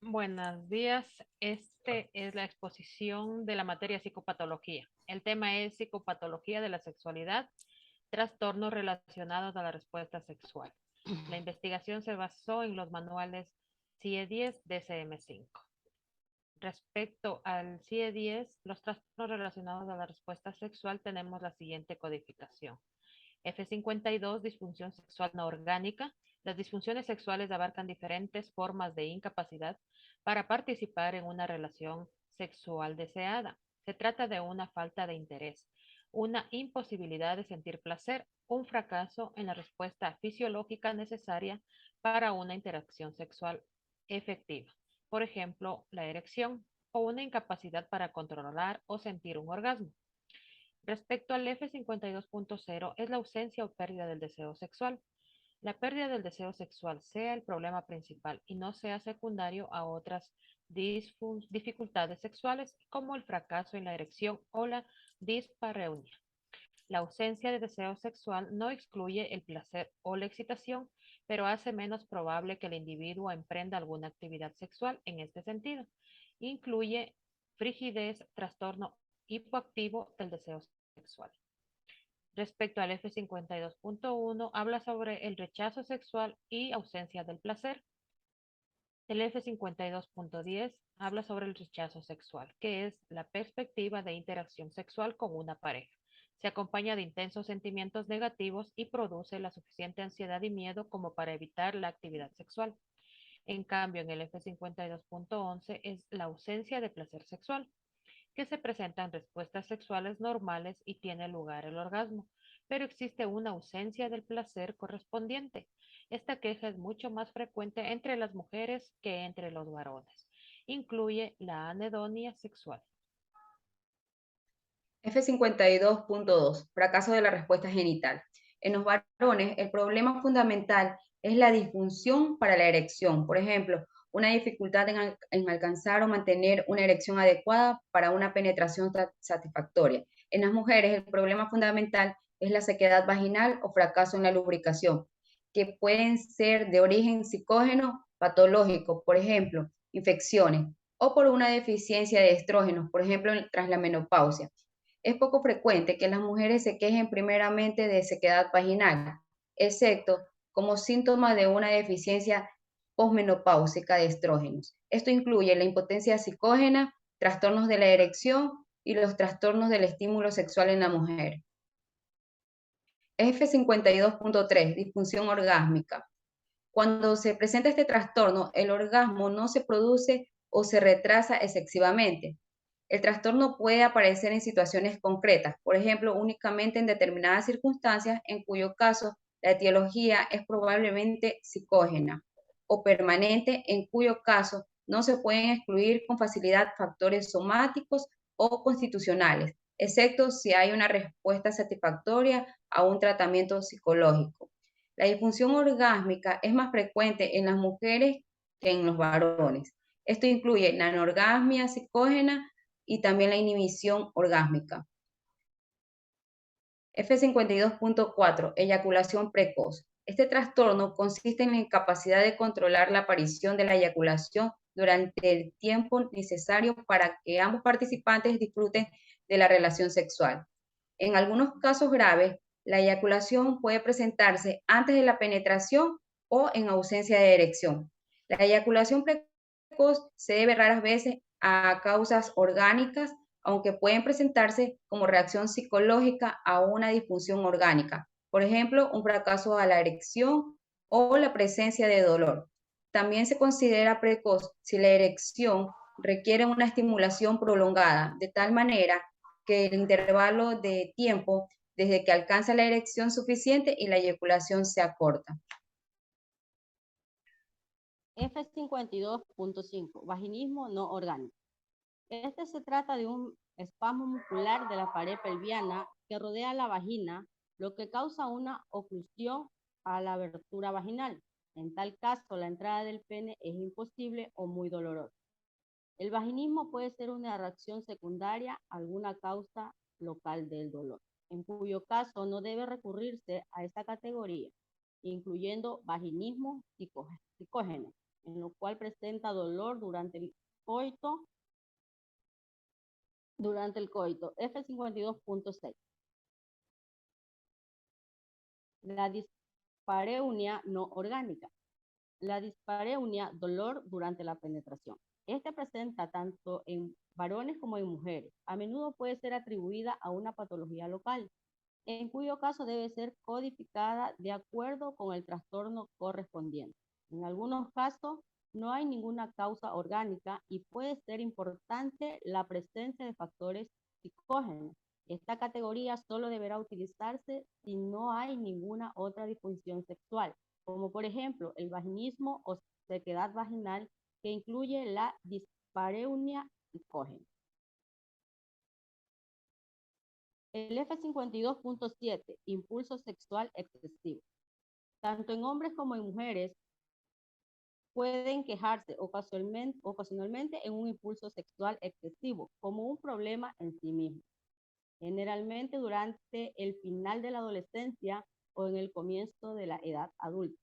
Buenos días. Este es la exposición de la materia psicopatología. El tema es psicopatología de la sexualidad, trastornos relacionados a la respuesta sexual. La investigación se basó en los manuales CIE-10 DSM-5. Respecto al CIE-10, los trastornos relacionados a la respuesta sexual, tenemos la siguiente codificación. F52, disfunción sexual no orgánica. Las disfunciones sexuales abarcan diferentes formas de incapacidad para participar en una relación sexual deseada. Se trata de una falta de interés, una imposibilidad de sentir placer, un fracaso en la respuesta fisiológica necesaria para una interacción sexual efectiva. Por ejemplo, la erección o una incapacidad para controlar o sentir un orgasmo. Respecto al F52.0, es la ausencia o pérdida del deseo sexual. La pérdida del deseo sexual sea el problema principal y no sea secundario a otras dificultades sexuales como el fracaso en la erección o la dispareunia. La ausencia de deseo sexual no excluye el placer o la excitación, pero hace menos probable que el individuo emprenda alguna actividad sexual en este sentido. Incluye frigidez, trastorno hipoactivo del deseo sexual. Respecto al F52.1, habla sobre el rechazo sexual y ausencia del placer. El F52.10 habla sobre el rechazo sexual, que es la perspectiva de interacción sexual con una pareja. Se acompaña de intensos sentimientos negativos y produce la suficiente ansiedad y miedo como para evitar la actividad sexual. En cambio, en el F52.11 es la ausencia de placer sexual, que se presentan respuestas sexuales normales y tiene lugar el orgasmo, pero existe una ausencia del placer correspondiente. Esta queja es mucho más frecuente entre las mujeres que entre los varones. Incluye la anedonia sexual. F52.2, fracaso de la respuesta genital. En los varones, el problema fundamental es la disfunción para la erección. Por ejemplo, una dificultad en alcanzar o mantener una erección adecuada para una penetración satisfactoria. En las mujeres, el problema fundamental es la sequedad vaginal o fracaso en la lubricación, que pueden ser de origen psicógeno patológico, por ejemplo, infecciones, o por una deficiencia de estrógenos, por ejemplo, tras la menopausia. Es poco frecuente que las mujeres se quejen primeramente de sequedad vaginal, excepto como síntoma de una deficiencia posmenopáusica de estrógenos. Esto incluye la impotencia psicógena, trastornos de la erección y los trastornos del estímulo sexual en la mujer. F52.3, disfunción orgásmica. Cuando se presenta este trastorno, el orgasmo no se produce o se retrasa excesivamente. El trastorno puede aparecer en situaciones concretas, por ejemplo, únicamente en determinadas circunstancias, en cuyo caso la etiología es probablemente psicógena, o permanente, en cuyo caso no se pueden excluir con facilidad factores somáticos o constitucionales, excepto si hay una respuesta satisfactoria a un tratamiento psicológico. La disfunción orgásmica es más frecuente en las mujeres que en los varones. Esto incluye la anorgasmia psicógena y también la inhibición orgásmica. F52.4, eyaculación precoz. Este trastorno consiste en la incapacidad de controlar la aparición de la eyaculación durante el tiempo necesario para que ambos participantes disfruten de la relación sexual. En algunos casos graves, la eyaculación puede presentarse antes de la penetración o en ausencia de erección. La eyaculación precoz se debe raras veces a causas orgánicas, aunque pueden presentarse como reacción psicológica a una disfunción orgánica, por ejemplo, un fracaso a la erección o la presencia de dolor. También se considera precoz si la erección requiere una estimulación prolongada, de tal manera que el intervalo de tiempo desde que alcanza la erección suficiente y la eyaculación sea corta. F52.5, vaginismo no orgánico. Este se trata de un espasmo muscular de la pared pelviana que rodea la vagina, lo que causa una oclusión a la abertura vaginal. En tal caso, la entrada del pene es imposible o muy dolorosa. El vaginismo puede ser una reacción secundaria a alguna causa local del dolor, en cuyo caso no debe recurrirse a esta categoría, incluyendo vaginismo psicógeno. en lo cual presenta dolor durante el coito. F52.6. La dispareunia no orgánica. La dispareunia, dolor durante la penetración. Este presenta tanto en varones como en mujeres. A menudo puede ser atribuida a una patología local, en cuyo caso debe ser codificada de acuerdo con el trastorno correspondiente. En algunos casos no hay ninguna causa orgánica y puede ser importante la presencia de factores psicógenos. Esta categoría solo deberá utilizarse si no hay ninguna otra disfunción sexual, como por ejemplo el vaginismo o sequedad vaginal que incluye la dispareunia psicógena. El F52.7, impulso sexual excesivo. Tanto en hombres como en mujeres pueden quejarse ocasionalmente en un impulso sexual excesivo como un problema en sí mismo, generalmente durante el final de la adolescencia o en el comienzo de la edad adulta,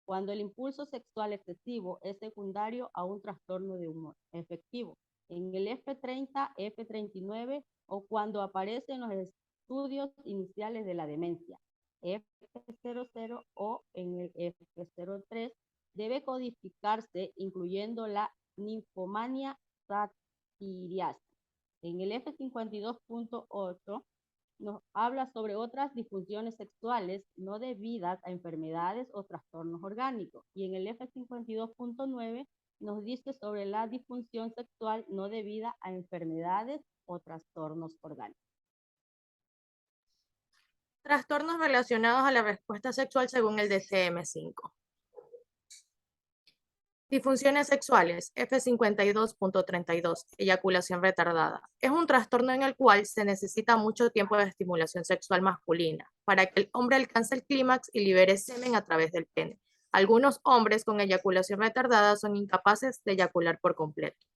cuando el impulso sexual excesivo es secundario a un trastorno de humor efectivo, en el F30, F39 o cuando aparece en los estudios iniciales de la demencia, F00 o en el F03, debe codificarse incluyendo la ninfomania satyriasa. En el F52.8 nos habla sobre otras disfunciones sexuales no debidas a enfermedades o trastornos orgánicos. Y en el F52.9 nos dice sobre la disfunción sexual no debida a enfermedades o trastornos orgánicos. Trastornos relacionados a la respuesta sexual según el DSM-5. Disfunciones sexuales, F52.32, eyaculación retardada. Es un trastorno en el cual se necesita mucho tiempo de estimulación sexual masculina para que el hombre alcance el clímax y libere semen a través del pene. Algunos hombres con eyaculación retardada son incapaces de eyacular por completo.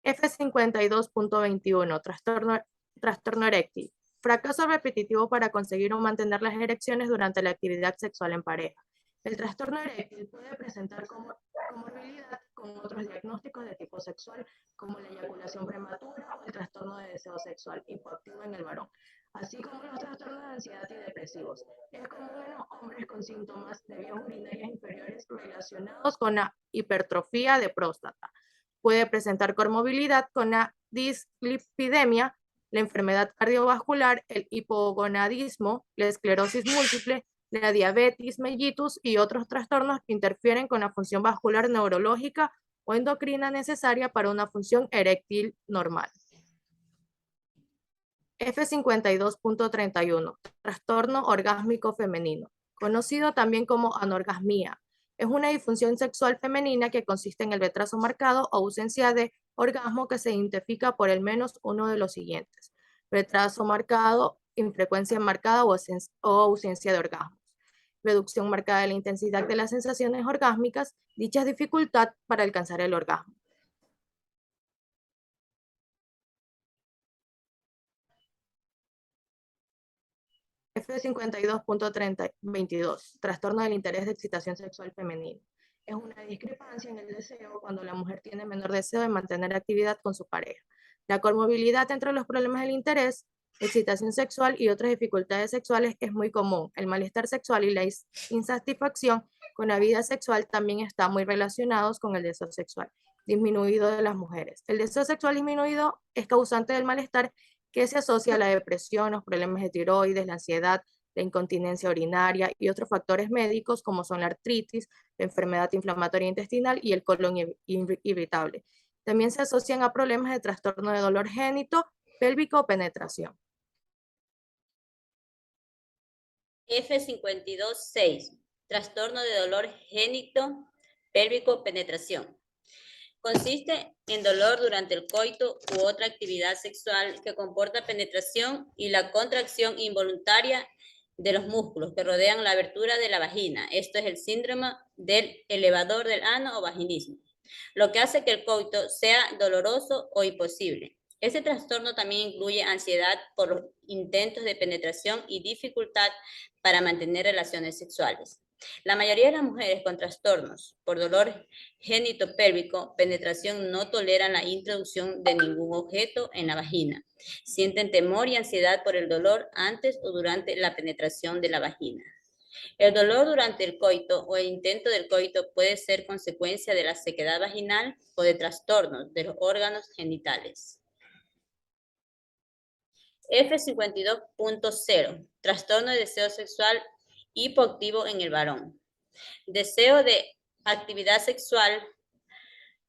F52.21, trastorno eréctil. Fracaso repetitivo para conseguir o mantener las erecciones durante la actividad sexual en pareja. El trastorno eréctil puede presentar comorbilidad con otros diagnósticos de tipo sexual, como la eyaculación prematura o el trastorno de deseo sexual hipoactivo en el varón, así como los trastornos de ansiedad y depresivos. Es común en los hombres con síntomas de vías urinarias inferiores relacionados con la hipertrofia de próstata. Puede presentar comorbilidad con la dislipidemia, la enfermedad cardiovascular, el hipogonadismo, la esclerosis múltiple, la diabetes mellitus y otros trastornos que interfieren con la función vascular neurológica o endocrina necesaria para una función eréctil normal. F52.31, trastorno orgásmico femenino, conocido también como anorgasmia. Es una disfunción sexual femenina que consiste en el retraso marcado o ausencia de orgasmo que se identifica por al menos uno de los siguientes: retraso marcado, infrecuencia marcada o ausencia de orgasmo. Reducción marcada de la intensidad de las sensaciones orgásmicas, dicha dificultad para alcanzar el orgasmo. F52.22, trastorno del interés de excitación sexual femenino. Es una discrepancia en el deseo cuando la mujer tiene menor deseo de mantener actividad con su pareja. La comorbilidad entre los problemas del interés, excitación sexual y otras dificultades sexuales es muy común. El malestar sexual y la insatisfacción con la vida sexual también están muy relacionados con el deseo sexual disminuido de las mujeres. El deseo sexual disminuido es causante del malestar que se asocia a la depresión, los problemas de tiroides, la ansiedad, la incontinencia urinaria y otros factores médicos como son la artritis, la enfermedad inflamatoria intestinal y el colon irritable. También se asocian a problemas de trastorno de dolor génito, pélvico o penetración. F52.6, trastorno de dolor génito, pélvico, penetración. Consiste en dolor durante el coito u otra actividad sexual que comporta penetración y la contracción involuntaria de los músculos que rodean la abertura de la vagina. Esto es el síndrome del elevador del ano o vaginismo, lo que hace que el coito sea doloroso o imposible. Este trastorno también incluye ansiedad por los intentos de penetración y dificultad para mantener relaciones sexuales. La mayoría de las mujeres con trastornos por dolor genitopélvico, penetración, no toleran la introducción de ningún objeto en la vagina. Sienten temor y ansiedad por el dolor antes o durante la penetración de la vagina. El dolor durante el coito o el intento del coito puede ser consecuencia de la sequedad vaginal o de trastornos de los órganos genitales. F52.0. Trastorno de deseo sexual hipoactivo en el varón. Deseo de actividad sexual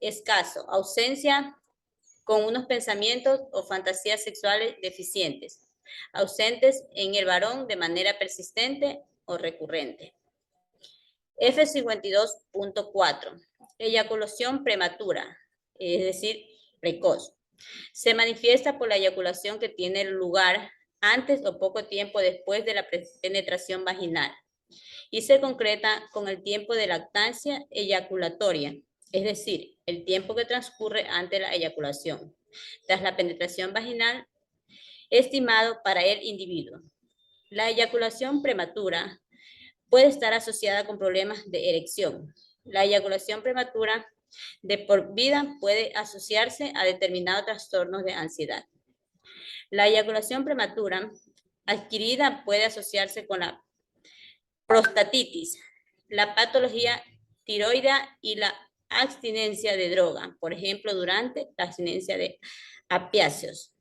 escaso, ausencia con unos pensamientos o fantasías sexuales deficientes, ausentes en el varón de manera persistente o recurrente. F52.4. Eyaculación prematura, es decir, precoz. Se manifiesta por la eyaculación que tiene lugar antes o poco tiempo después de la penetración vaginal y se concreta con el tiempo de lactancia eyaculatoria, es decir, el tiempo que transcurre ante la eyaculación, tras la penetración vaginal, estimado para el individuo. La eyaculación prematura puede estar asociada con problemas de erección. La eyaculación prematura de por vida puede asociarse a determinados trastornos de ansiedad. La eyaculación prematura adquirida puede asociarse con la prostatitis, la patología tiroidea y la abstinencia de droga, por ejemplo, durante la abstinencia de opiáceos,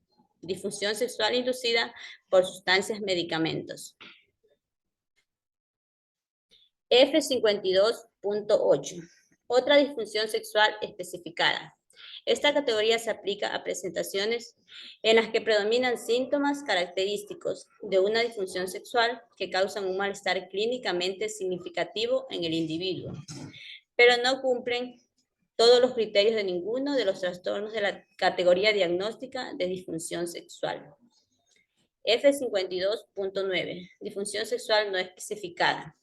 disfunción sexual inducida por sustancias medicamentos. F52.8. Otra disfunción sexual especificada. Esta categoría se aplica a presentaciones en las que predominan síntomas característicos de una disfunción sexual que causan un malestar clínicamente significativo en el individuo, pero no cumplen todos los criterios de ninguno de los trastornos de la categoría diagnóstica de disfunción sexual. F52.9. Disfunción sexual no especificada.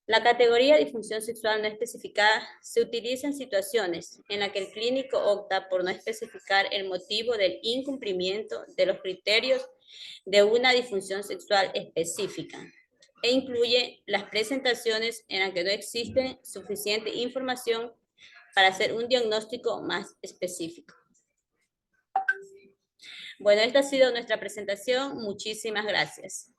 La categoría de disfunción sexual no especificada se utiliza en situaciones en las que el clínico opta por no especificar el motivo del incumplimiento de los criterios de una disfunción sexual específica e incluye las presentaciones en las que no existe suficiente información para hacer un diagnóstico más específico. Bueno, esta ha sido nuestra presentación. Muchísimas gracias.